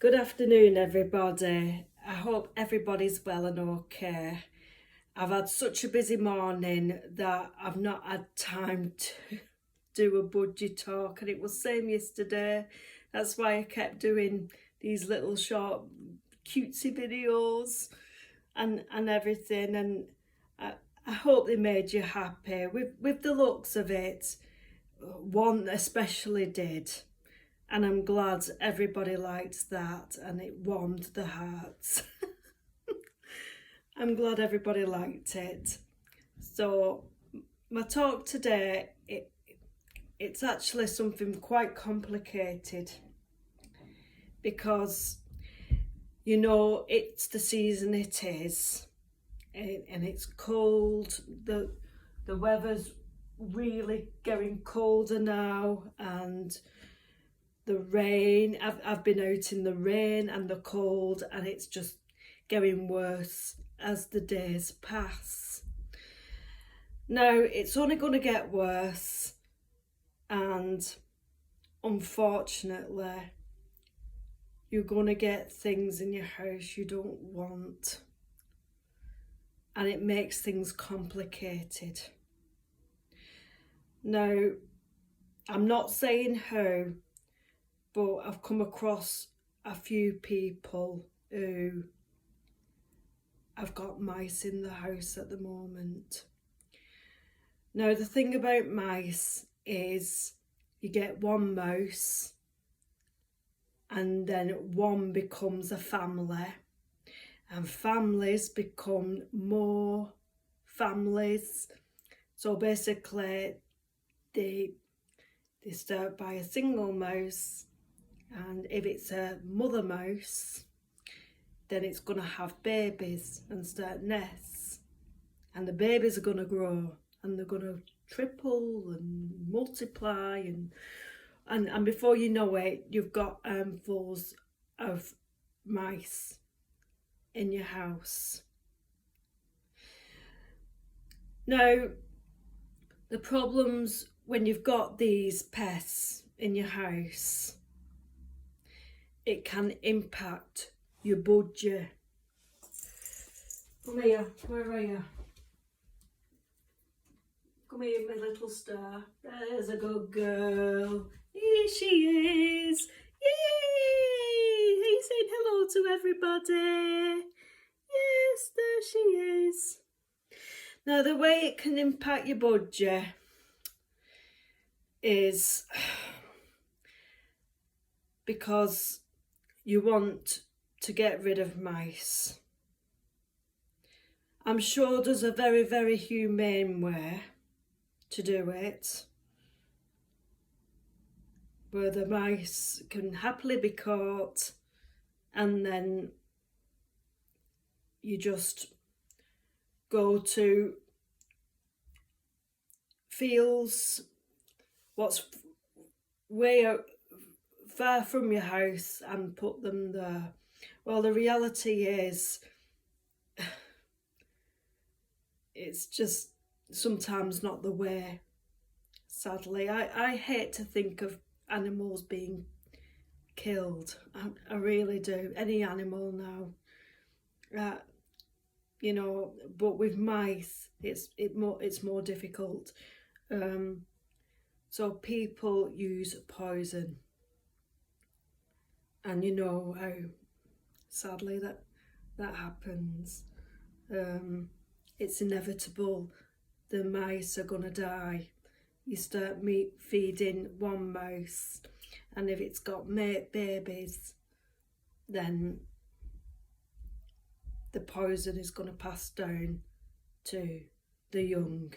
Good afternoon, everybody. I hope everybody's well and okay. I've had such a busy morning that I've not had time to do a budgie talk, and it was same yesterday. That's why I kept doing these little short cutesy videos and everything, and I hope they made you happy with the looks of it. One especially did. And I'm glad everybody liked that and it warmed the hearts. I'm glad everybody liked it. So my talk today, it's actually something quite complicated because, you know, it's the season it is, and it's cold. The weather's really getting colder now, and the rain, I've been out in the rain and the cold, and it's just getting worse as the days pass. Now, it's only going to get worse, and unfortunately, you're going to get things in your house you don't want, and it makes things complicated. Now, I'm not saying who, but I've come across a few people who have got mice in the house at the moment. Now, the thing about mice is you get one mouse and then one becomes a family, and families become more families. So basically they start by a single mouse, and if it's a mother mouse, then it's going to have babies and start nests. And the babies are going to grow and they're going to triple and multiply. And before you know it, you've got armfuls of mice in your house. Now, the problems when you've got these pests in your house, it can impact your budgie. Come here, where are you? Come here, my little star. There's a good girl. Here she is. Yay! Are you saying hello to everybody? Yes, there she is. Now, the way it can impact your budgie is because you want to get rid of mice. I'm sure there's a very, very humane way to do it, where the mice can happily be caught, and then you just go to fields what's way out far from your house and put them there. Well, the reality is it's just sometimes not the way, sadly. I hate to think of animals being killed. I really do. Any animal now. You know, but with mice, it's more difficult. So people use poison, and you know how sadly that happens. It's inevitable. The mice are gonna die. You start feeding one mouse, and if it's got babies, then the poison is going to pass down to the young.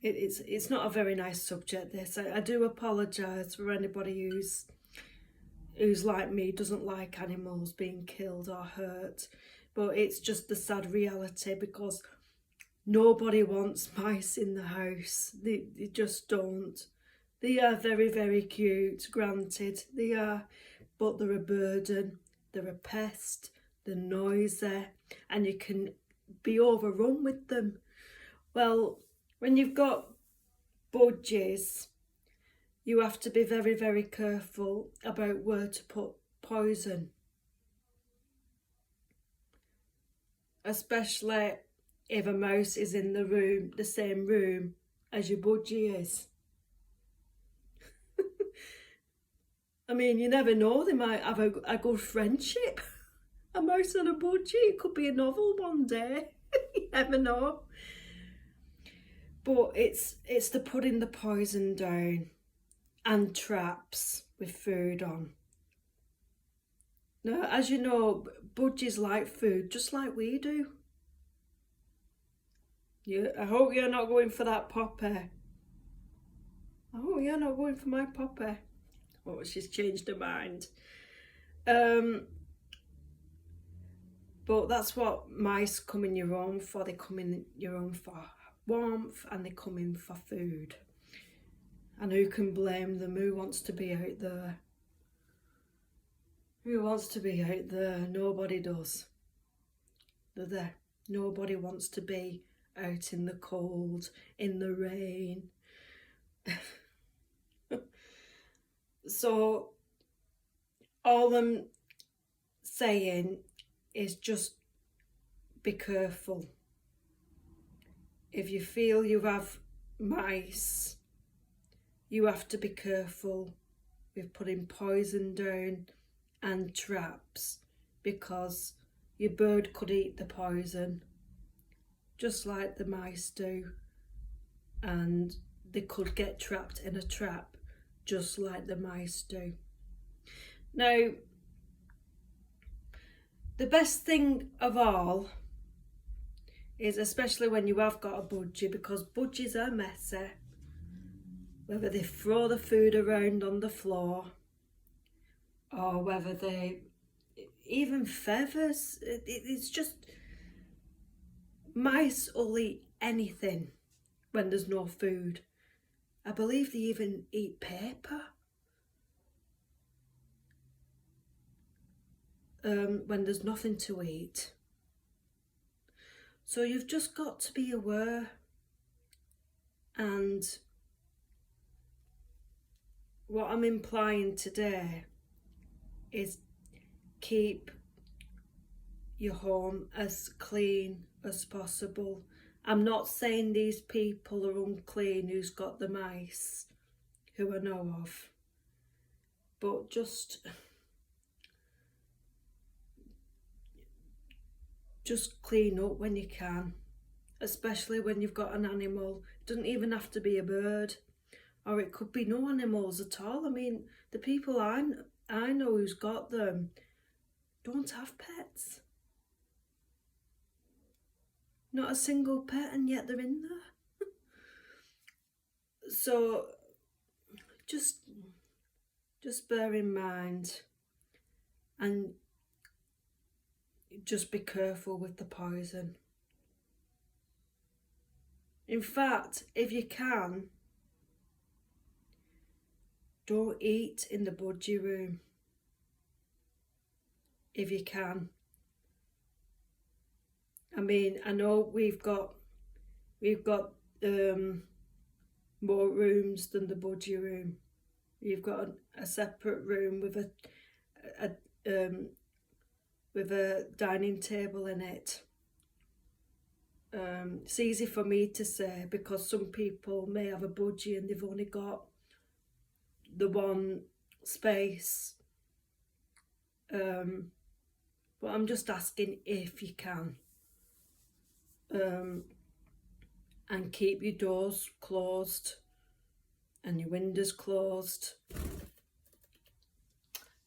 It's not a very nice subject, this. I do apologise for anybody who's like me, doesn't like animals being killed or hurt, but it's just the sad reality, because nobody wants mice in the house. They just don't. They are very, very cute, granted, they are, but they're a burden. They're a pest, they're noisy, and you can be overrun with them. Well, when you've got budgies, you have to be very, very careful about where to put poison. Especially if a mouse is in the same room as your budgie is. I mean, you never know, they might have a good friendship. A mouse and a budgie, it could be a novel one day. You never know. But it's the putting the poison down and traps with food on. Now, as you know, budgies like food just like we do. I hope you're not going for that poppy. I hope you're not going for my poppy. Oh, she's changed her mind. But that's what mice come in your home for. They come in your home for warmth and they come in for food. And who can blame them? Who wants to be out there? Who wants to be out there? Nobody does. Nobody wants to be out in the cold, in the rain. So all I'm saying is just be careful. If you feel you have mice, you have to be careful with putting poison down and traps, because your bird could eat the poison just like the mice do, and they could get trapped in a trap just like the mice do. Now, the best thing of all is, especially when you have got a budgie, because budgies are messy, whether they throw the food around on the floor or whether they even feathers, it's just, mice will eat anything when there's no food. I believe they even eat paper when there's nothing to eat. So you've just got to be aware, and what I'm implying today is keep your home as clean as possible. I'm not saying these people are unclean who's got the mice, who I know of, but just clean up when you can, especially when you've got an animal. It doesn't even have to be a bird, or it could be no animals at all. I mean, the people I know who's got them don't have pets. Not a single pet, and yet they're in there. So just bear in mind, and just be careful with the poison. In fact, if you can, don't eat in the budgie room. If you can. I mean, I know we've got more rooms than the budgie room. You've got a separate room with a dining table in it. It's easy for me to say because some people may have a budgie and they've only got the one space. But I'm just asking if you can. And keep your doors closed and your windows closed.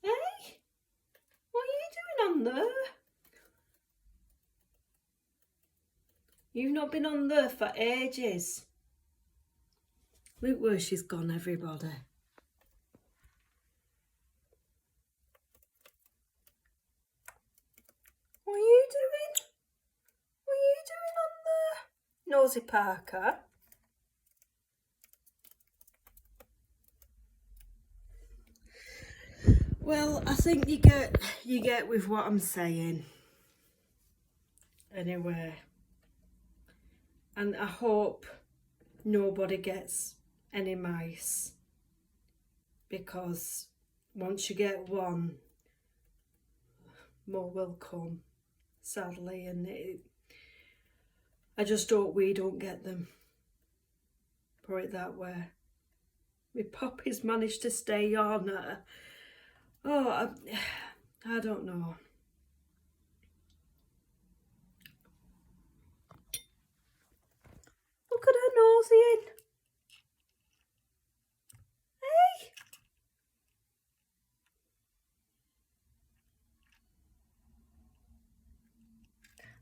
Hey, what are you doing on there? You've not been on there for ages. Look where she's gone, everybody. What are you doing? What are you doing on there, Nosy Parker? Well, I think you get with what I'm saying. Anyway. And I hope nobody gets any mice because once you get one, more will come, sadly, and I just hope we don't get them. Put it that way. My puppy's managed to stay on. I don't know. Look at her nosing. Hey.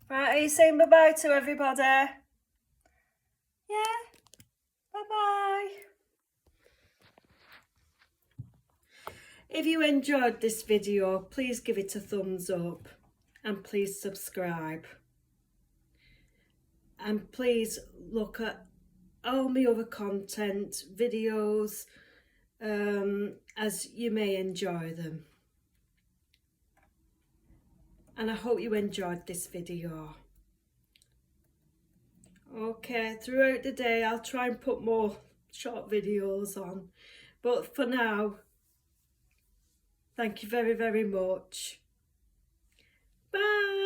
Right, are you saying bye-bye to everybody? Yeah? Bye-bye. If you enjoyed this video, please give it a thumbs up and please subscribe. And please look at all my other content, videos, as you may enjoy them. And I hope you enjoyed this video. Okay, throughout the day I'll try and put more short videos on. But for now, thank you very, very much. Bye.